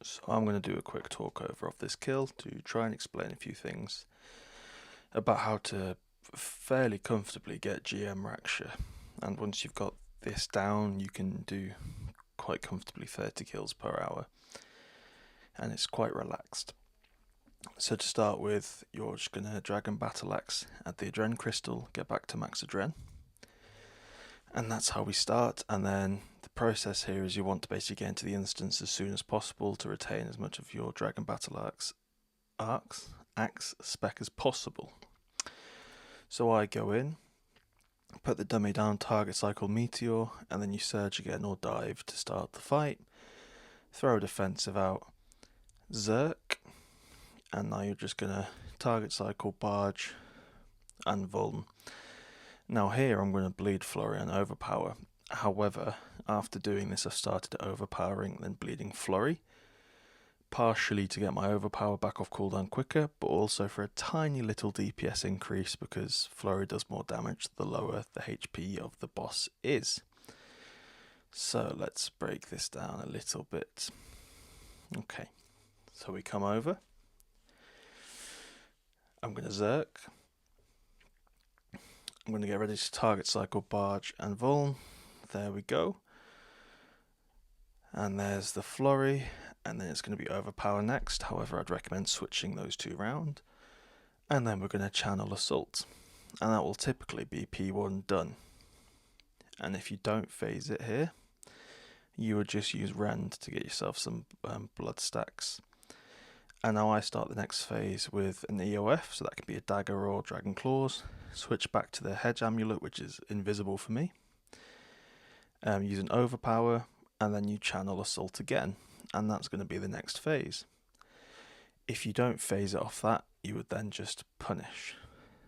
So I'm going to do a quick talk over of this kill to try and explain a few things about how to fairly comfortably get GM Raksha. And once you've got this down, you can do quite comfortably 30 kills per hour. And it's quite relaxed. So to start with, you're just going to Dragon Battle Axe, add the Adren Crystal, get back to max Adren. And that's how we start. And then the process here is you want to basically get into the instance as soon as possible to retain as much of your Dragon Battle Axe spec as possible. So I go in, put the dummy down, target cycle Meteor, and then you surge again or dive to start the fight. Throw a defensive out, Zerk, and now you're just going to target cycle Barge and Vuln. Now here I'm going to bleed Flurry and overpower. However, after doing this I've started overpowering then bleeding Flurry, partially to get my overpower back off cooldown quicker, but also for a tiny little DPS increase because Flurry does more damage the lower the HP of the boss is. So let's break this down a little bit. Okay, so we come over. I'm going to Zerk. I'm going to get ready to target cycle Barge and Vuln. There we go. And there's the Flurry, and then it's going to be Overpower next. However, I'd recommend switching those two round. And then we're going to Channel Assault, and that will typically be P1 done. And if you don't phase it here, you would just use Rend to get yourself some blood stacks. And now I start the next phase with an EOF, so that can be a Dagger or Dragon Claws. Switch back to the Hedge Amulet, which is invisible for me. Use an Overpower, and then you Channel Assault again, and that's going to be the next phase. If you don't phase it off that, you would then just Punish.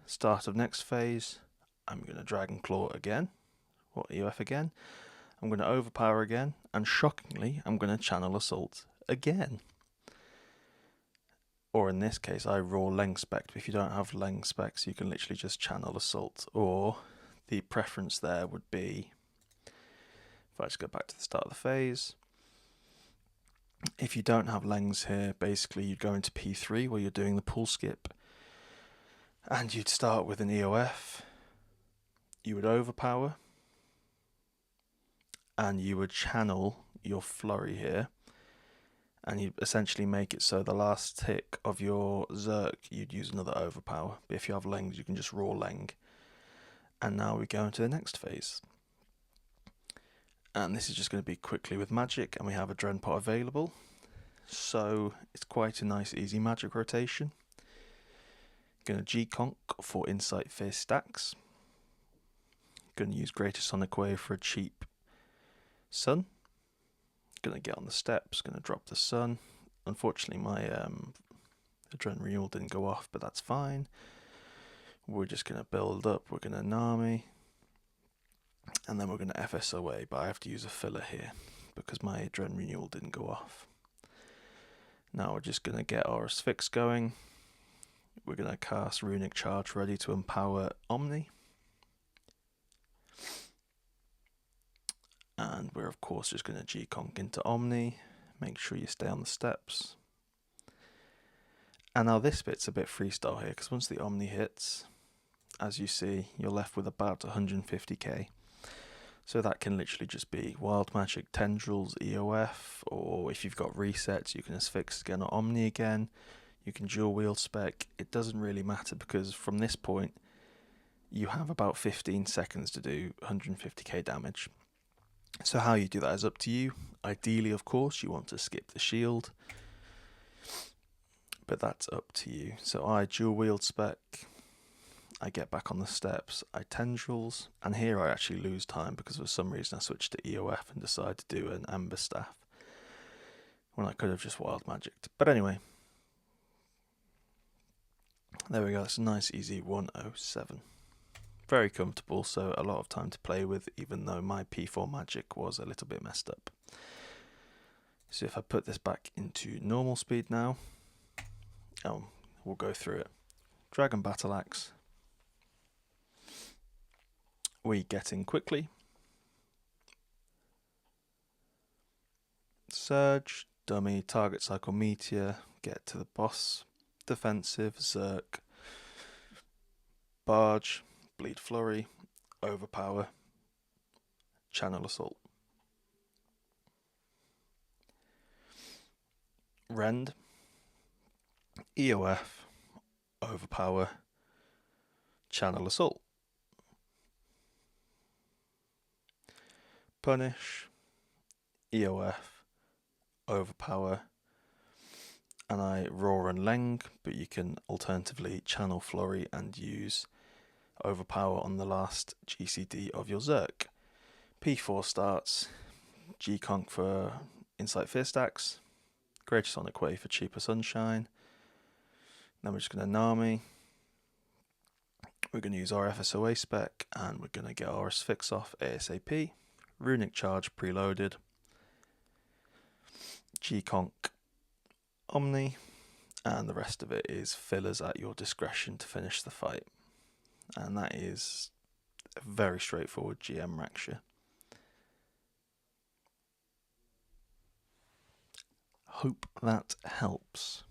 Start of next phase, I'm going to Dragon Claw again, or EOF again. I'm going to Overpower again, and shockingly, I'm going to Channel Assault again. Or in this case, I raw Leng spec. If you don't have Leng specs, you can literally just Channel Assault. Or the preference there would be, if I just go back to the start of the phase, if you don't have Lengs here, basically you'd go into P3 where you're doing the pull skip, and you'd start with an EOF, you would Overpower, and you would channel your Flurry here, and you'd essentially make it so the last tick of your Zerk you'd use another Overpower, but if you have Lengs you can just raw Leng. And now we go into the next phase. And this is just going to be quickly with magic, and we have a Dren pot available. So it's quite a nice easy magic rotation. Going to G-Conk for Insight Fear stacks. Going to use Greater Sonic Wave for a cheap Sun. Going to get on the steps, going to drop the Sun. Unfortunately my Adren Renewal didn't go off, but that's fine. We're just going to build up, we're going to Nami. And then we're going to FSOA, but I have to use a filler here because my Adren Renewal didn't go off. Now we're just going to get our Asphyx going. We're going to cast Runic Charge ready to empower Omni. And we're of course just going to G-Conk into Omni. Make sure you stay on the steps. And now this bit's a bit freestyle here because once the Omni hits, as you see, you're left with about 150k. So that can literally just be Wild Magic, Tendrils, EOF, or if you've got resets, you can Asphyx again or Omni again. You can dual wield spec. It doesn't really matter because from this point, you have about 15 seconds to do 150k damage. So how you do that is up to you. Ideally, of course, you want to skip the shield, but that's up to you. So I dual wield spec. I get back on the steps, I Tendrils, and here I actually lose time because for some reason I switched to EOF and decided to do an Amber Staff when I could have just Wild Magicked. But anyway, there we go, that's a nice easy 107. Very comfortable, so a lot of time to play with, even though my P4 magic was a little bit messed up. So if I put this back into normal speed now, we'll go through it. Dragon Battle Axe. We get in quickly. Surge, dummy, target cycle meteor, get to the boss, defensive, Zerk, barge, bleed flurry, overpower, channel assault. Rend, EOF, overpower, channel assault. Punish, EOF, overpower, and I roar and leng, but you can alternatively channel flurry and use overpower on the last GCD of your Zerk. P4 starts, G-Conk for Insight Fear stacks, Greater Sonic Wave for cheaper sunshine. Then we're just going to Nami. We're going to use our FSOA spec, and we're going to get our Asphyx off ASAP. Runic Charge preloaded. G-Conk Omni, and the rest of it is fillers at your discretion to finish the fight. And that is a very straightforward GM Raksha. Hope that helps.